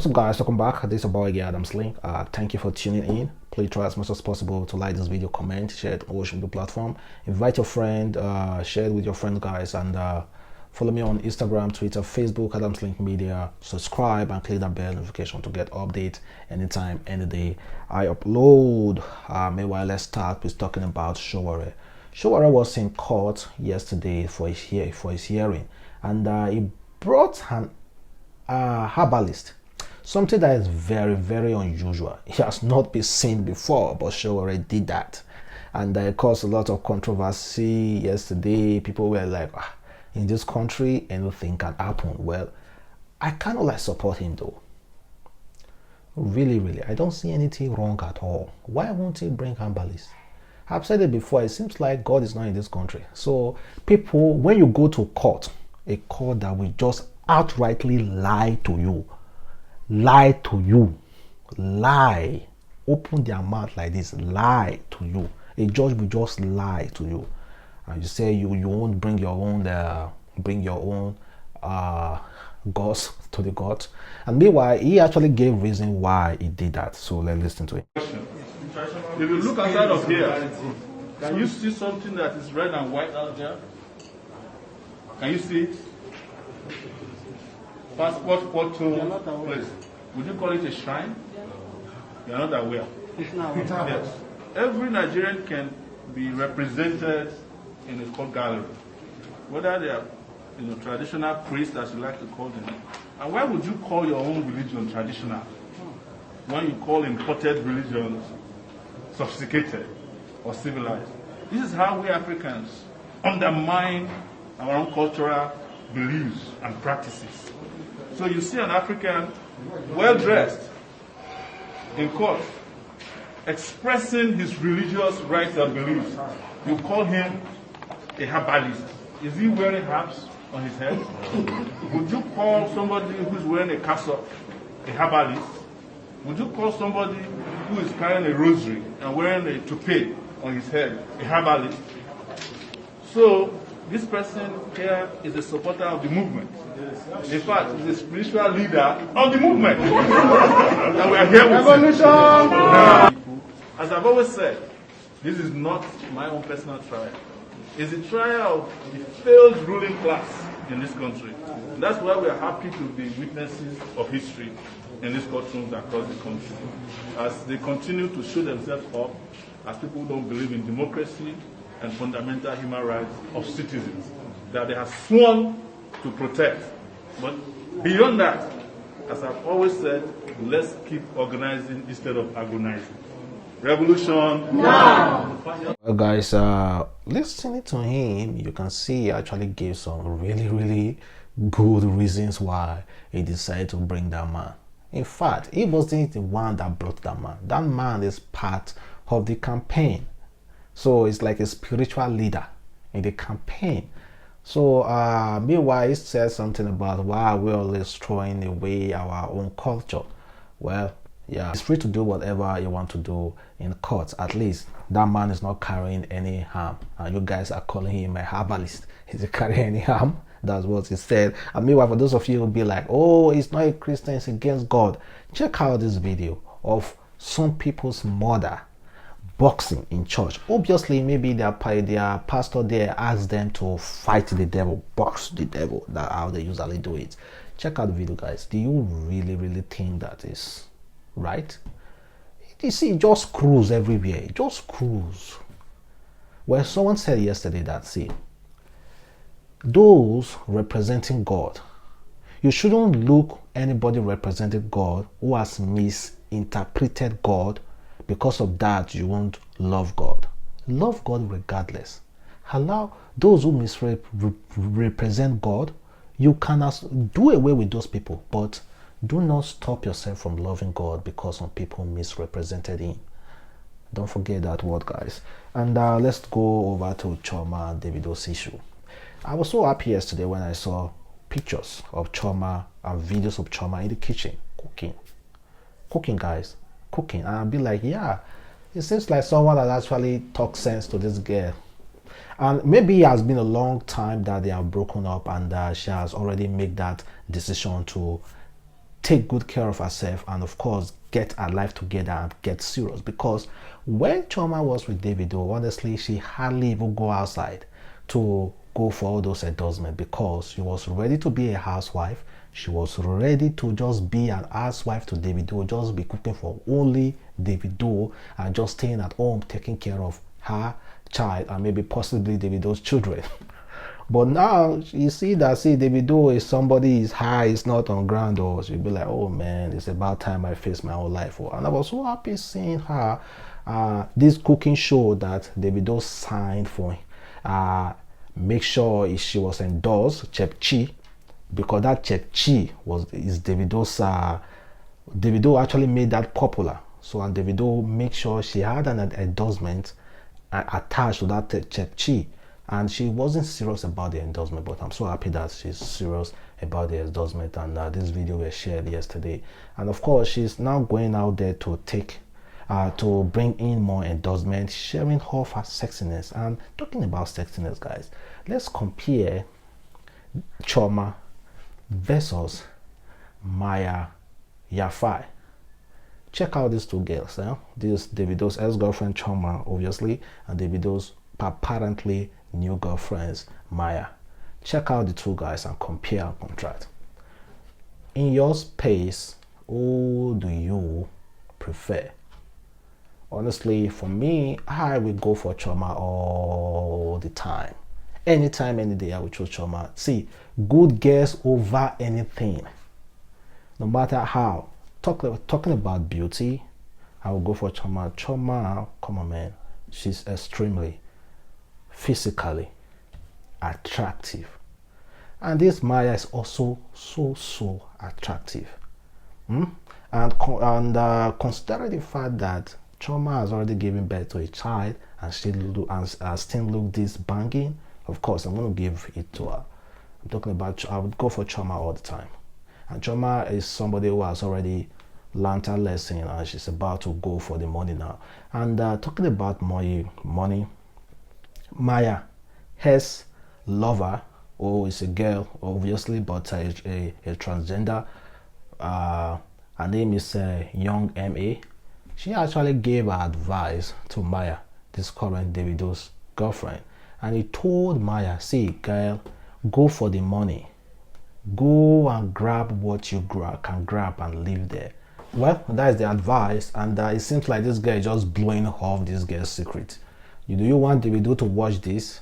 up, guys? Welcome back. This is your boy Adamslink. Thank you for tuning in. Please try as much as possible to like this video, comment, share it on social media platform, invite your friend, share it with your friends, guys, and follow me on Instagram, Twitter, Facebook, adamslinkmedia. Subscribe and click that bell notification to get updates anytime, any day I upload. Meanwhile, let's start with talking about Sowore. Sowore was in court yesterday for his hearing, and he brought an herbalist, something that is very, very unusual. It has not been seen before, but Sowore did that, and it caused a lot of controversy yesterday. People were like, in this country anything can happen. Well, I kind of like support him though. Really, I don't see anything wrong at all. Why won't he bring herbalists? I've said it before, it seems like God is not in this country. So people, when you go to court, a court that will just outrightly lie, open their mouth like this, lie to you. A judge will just lie to you, and you say you won't bring your own gods to the court. And meanwhile, he actually gave reason why he did that. So let's listen to it. If you look outside of here, can you see something that is red and white out there? Can you see it? Passport photo place. Would you call it a shrine? You're not aware. It's not. Yes. Every Nigerian can be represented in a court gallery, whether they are traditional priests, as you like to call them. And why would you call your own religion traditional when you call imported religions sophisticated or civilized? This is how we Africans undermine our own cultural beliefs and practices. So you see an African well-dressed in court expressing his religious rights and beliefs. You call him a herbalist. Is he wearing herbs on his head? Would you call somebody who's wearing a cassock a herbalist? Would you call somebody who is carrying a rosary and wearing a toupee on his head a herbalist? So this person here is a supporter of the movement. In fact, he's a spiritual leader of the movement. And we are here with him. As I've always said, this is not my own personal trial. It's the trial of the failed ruling class in this country. And that's why we are happy to be witnesses of history in these courtrooms across the country. As they continue to show themselves up as people who don't believe in democracy and fundamental human rights of citizens that they have sworn to protect. But beyond that, as I've always said, let's keep organizing instead of agonizing. Revolution now! Well, guys, listening to him, you can see he actually gave some really good reasons why he decided to bring that man. In fact, he wasn't the one that brought that man. That man is part of the campaign. So it's like a spiritual leader in the campaign. So meanwhile, he said something about why we're always throwing away our own culture. Well, yeah, it's free to do whatever you want to do in court. At least that man is not carrying any harm, and you guys are calling him a herbalist. Is he carrying any harm? That's what he said. And meanwhile, for those of you who be like, oh, it's not a Christian, it's against God, check out this video of some people's mother boxing in church. Obviously, maybe their pastor there asked them to fight the devil, box the devil. That's how they usually do it. Check out the video, guys. Do you really think that is right? You see, just cruise everywhere. Just cruise. Well, someone said yesterday that, see, those representing God, you shouldn't look anybody representing God who has misinterpreted God. Because of that, you won't love God. Love God regardless. Allow those who misrepresent God, you can do away with those people, but do not stop yourself from loving God because some people misrepresented him. Don't forget that word, guys. And let's go over to CHIOMA and Davido's issue. I was so happy yesterday when I saw pictures of CHIOMA and videos of CHIOMA in the kitchen cooking, guys. Cooking, and I'll be like, yeah, it seems like someone that actually talks sense to this girl. And maybe it has been a long time that they have broken up, and she has already made that decision to take good care of herself and of course get her life together and get serious. Because when CHIOMA was with Davido, honestly, she hardly even go outside to go for all those endorsements, because she was ready to be a housewife. She was ready to just be an housewife to Davido, just be cooking for only Davido and just staying at home taking care of her child and maybe possibly Davido's children. But now you see Davido is somebody is high, is not on ground, or she'll be like, oh man, it's about time I face my own life. And I was so happy seeing her this cooking show that Davido signed for. Make sure she was endorsed, Chef Chi, because that Chef Chi is Davido's. Davido actually made that popular. So and Davido make sure she had an endorsement attached to that Chef Chi. And she wasn't serious about the endorsement, but I'm so happy that she's serious about the endorsement. And this video was shared yesterday. And of course, she's now going out there to to bring in more endorsements, sharing off her sexiness. And talking about sexiness, guys, let's compare CHIOMA versus Mya Yafai. Check out these two girls. This Davido's ex-girlfriend CHIOMA, obviously, and Davido's apparently new girlfriends, Mya. Check out the two guys and compare and contrast. In your space, who do you prefer? Honestly, for me, I will go for CHIOMA all the time. Anytime, any day, I will choose CHIOMA. See, good girls over anything. No matter how. Talking about beauty, I will go for CHIOMA. CHIOMA, come on, man. She's extremely physically attractive, and this Mya is also so attractive. And considering the fact that CHIOMA has already given birth to a child and still look this banging, of course I'm going to give it to her. I'm talking about, I would go for CHIOMA all the time. And CHIOMA is somebody who has already learned her lesson and she's about to go for the money now. And talking about money, Mya has lover, who is a girl obviously, but a transgender. Her name is Young Ma. She actually gave her advice to Mya, this current Davido's girlfriend, and he told Mya, see girl, go for the money, go and grab what you can grab and live there. Well, that is the advice, and it seems like this guy is just blowing off this girl's secret. Do you want Davido to watch this?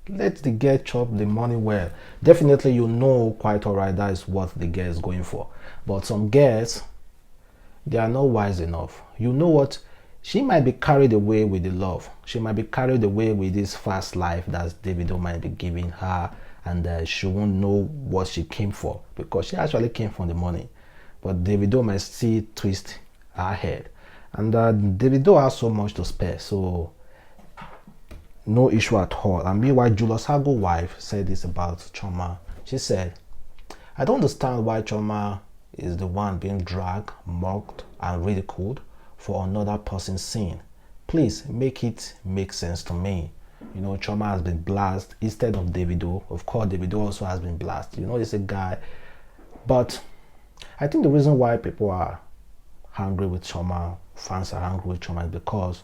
Let the girl chop the money well. Definitely, you know quite alright that is what the girl is going for. But some girls, they are not wise enough. You know what? She might be carried away with the love. She might be carried away with this fast life that Davido might be giving her, and she won't know what she came for, because she actually came for the money. But Davido might still twist her head. And Davido has so much to spare, so no issue at all. And meanwhile, Julius Hago's wife said this about CHIOMA. She said, I don't understand why CHIOMA is the one being dragged, mocked, and ridiculed for another person's sin. Please make it make sense to me. You know, CHIOMA has been blasted instead of Davido. Of course, Davido also has been blasted. You know, he's a guy. But I think the reason why people are angry with CHIOMA, fans are angry with CHIOMA, is because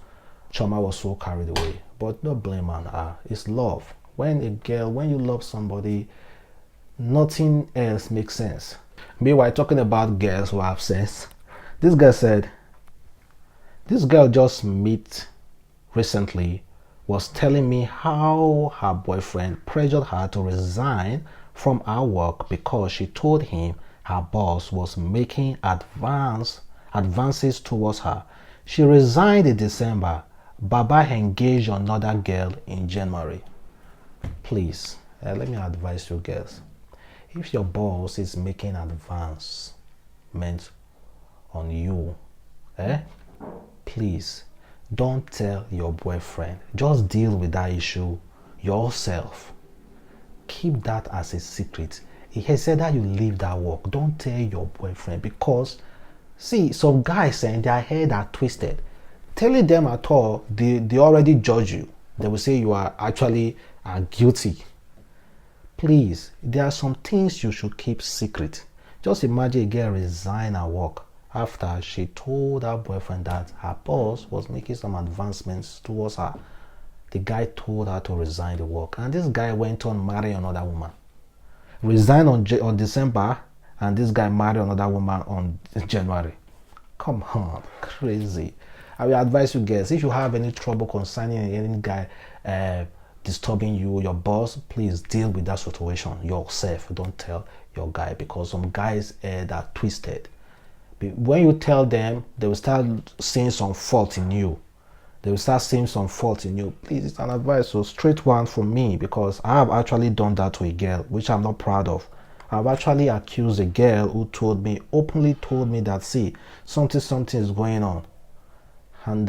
CHIOMA was so carried away. But no blame on her. It's love. When you love somebody, nothing else makes sense. Meanwhile, talking about girls who have sex, this girl said, this girl just met recently was telling me how her boyfriend pressured her to resign from her work because she told him her boss was making advances towards her. She resigned in December. Baba engaged another girl in January. Please, let me advise you girls. If your boss is making advancement on you, please don't tell your boyfriend. Just deal with that issue yourself. Keep that as a secret. He said that you leave that work. Don't tell your boyfriend, because see, some guys saying their head are twisted. Telling them at all, they already judge you. They will say you are actually guilty. Please, there are some things you should keep secret. Just imagine a girl resign her work after she told her boyfriend that her boss was making some advancements towards her. The guy told her to resign the work, and this guy went on marrying another woman. Resigned on December, and this guy married another woman on January. Come on, crazy. I will advise you guys, if you have any trouble concerning any guy disturbing you, your boss, please deal with that situation yourself. Don't tell your guy, because some guys that are twisted. When you tell them, they will start seeing some fault in you. Please, it's an advice, so straight one from me, because I have actually done that to a girl, which I'm not proud of. I've actually accused a girl who openly told me that, see, something is going on. And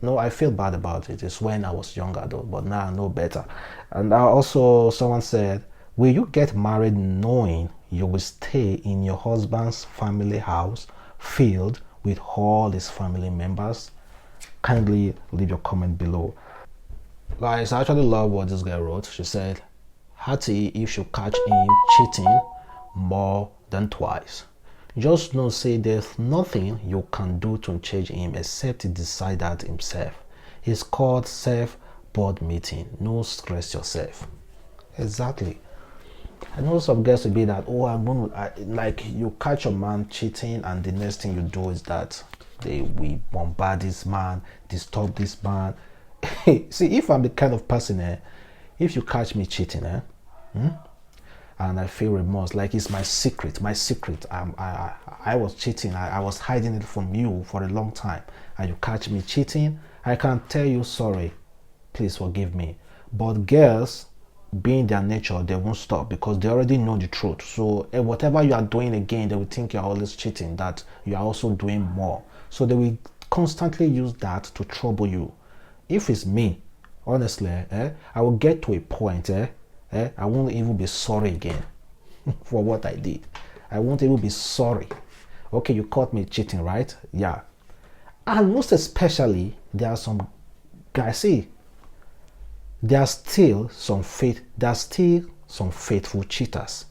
no, I feel bad about it. It's when I was younger though, but now I know better. And also someone said, will you get married knowing you will stay in your husband's family house filled with all his family members? Kindly leave your comment below. Guys, I actually love what this girl wrote. She said, Hattie, if you catch him cheating more than twice, just know, say there's nothing you can do to change him except he decide that himself. It's called self-board meeting. No stress yourself. Exactly. I know some girls will be that, oh, like you catch a man cheating, and the next thing you do is that we bombard this man, disturb this man. See, if I'm the kind of person, if you catch me cheating, and I feel remorse, like it's my secret. I was cheating. I was hiding it from you for a long time, and you catch me cheating, I can tell you sorry, please forgive me. But girls, being their nature, they won't stop, because they already know the truth. So whatever you are doing again, they will think you're always cheating, that you are also doing more. So they will constantly use that to trouble you. If it's me, honestly, I will get to a point, I won't even be sorry again for what I did. I won't even be sorry. Okay, you caught me cheating, right? Yeah. And most especially, there are some guys, see, there are still some faithful cheaters.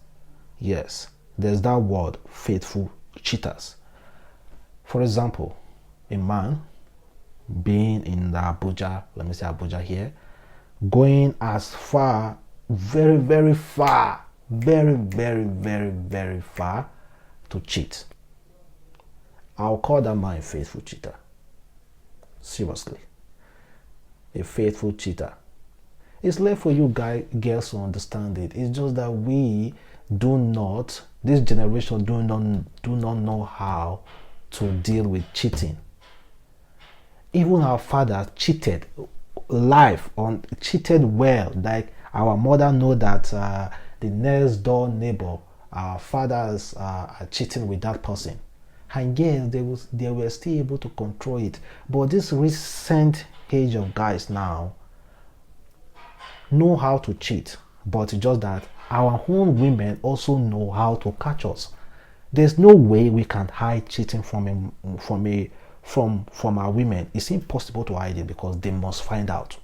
Yes, there's that word, faithful cheaters. For example, a man being in the Abuja, let me say Abuja here, going as far, very, very far, very, very, very, very far to cheat. I'll call that man a faithful cheater. Seriously. A faithful cheater. It's left for you girls to understand it. It's just that this generation do not know how to deal with cheating. Even our father cheated cheated well. Like our mother know that the next door neighbor, our fathers are cheating with that person, and yet they were still able to control it. But this recent age of guys now know how to cheat, but it's just that our own women also know how to catch us. There's no way we can hide cheating from our women. It's impossible to hide it, because they must find out.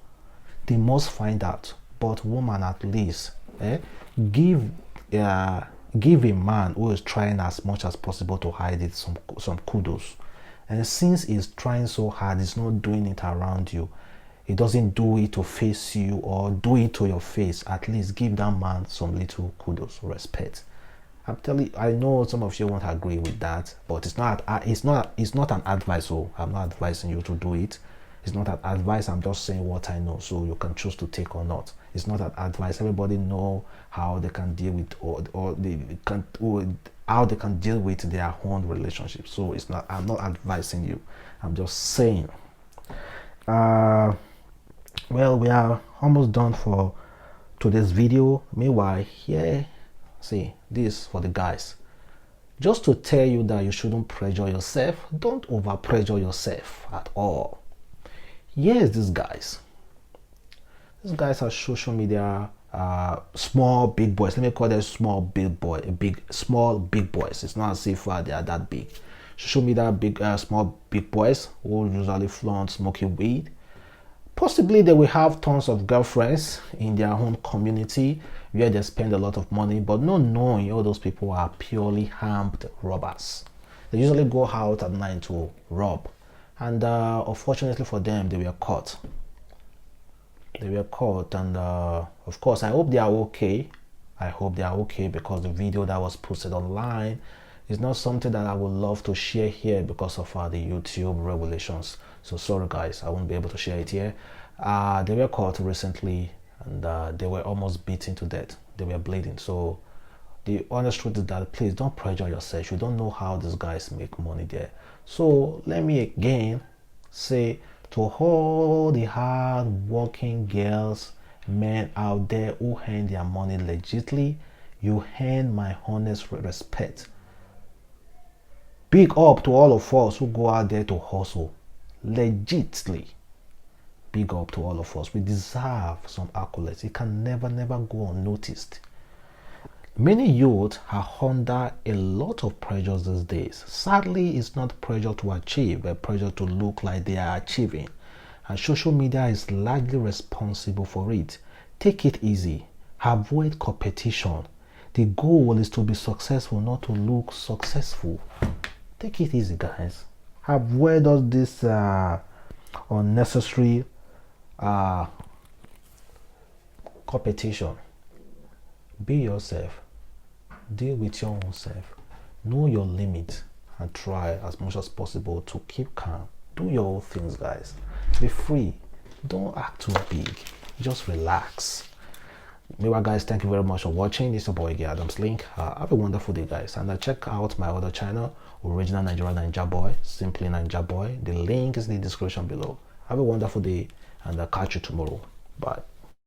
But woman, at least give a man who is trying as much as possible to hide it some kudos. And since he's trying so hard, he's not doing it around you, he doesn't do it to face you or do it to your face, at least give that man some little kudos, respect. I'm telling you, I know some of you won't agree with that, but it's not an advice. So I'm not advising you to do it. It's not an advice. I'm just saying what I know, so you can choose to take or not. It's not an advice. Everybody know how they can deal with how they can deal with their own relationship. So it's not. I'm not advising you. I'm just saying. Well, we are almost done for today's video. Meanwhile, here, see, this for the guys. Just to tell you that you shouldn't pressure yourself. Don't over pressure yourself at all. Yes, these guys are social media small big boys. Let me call them small big boys. It's not as if they are that big. Social media small big boys who usually flaunt smoking weed. Possibly they will have tons of girlfriends in their own community. where they spend a lot of money, but not knowing all those people are purely armed robbers. They usually go out at night to rob, and unfortunately for them, they were caught. They were caught, and of course, I hope they are okay. I hope they are okay, because the video that was posted online is not something that I would love to share here because of the YouTube regulations. So sorry guys, I won't be able to share it here. They were caught recently, and they were almost beaten to death. They were bleeding. So the honest truth is that please don't pressure yourself. You don't know how these guys make money there. So let me again say to all the hard working girls, men out there who earn their money legitly, you earn my honest respect. Big up to all of us who go out there to hustle legitly. Big up to all of us. We deserve some accolades. It can never go unnoticed. Many youth are under a lot of pressures these days. Sadly, it's not pressure to achieve, but pressure to look like they are achieving. And social media is largely responsible for it. Take it easy. Avoid competition. The goal is to be successful, not to look successful. Take it easy, guys. Avoid all this unnecessary competition. Be yourself. Deal with your own self. Know your limit and try as much as possible to keep calm. Do your own things, guys. Be free. Don't act too big. Just relax. Meanwhile, guys, thank you very much for watching. This is your boy Adamslink. Have a wonderful day, guys, and check out my other channel, Original Nigerian Ninja Boy, Simply Ninja Boy. The link is in the description below. Have a wonderful day, and I'll catch you tomorrow. Bye.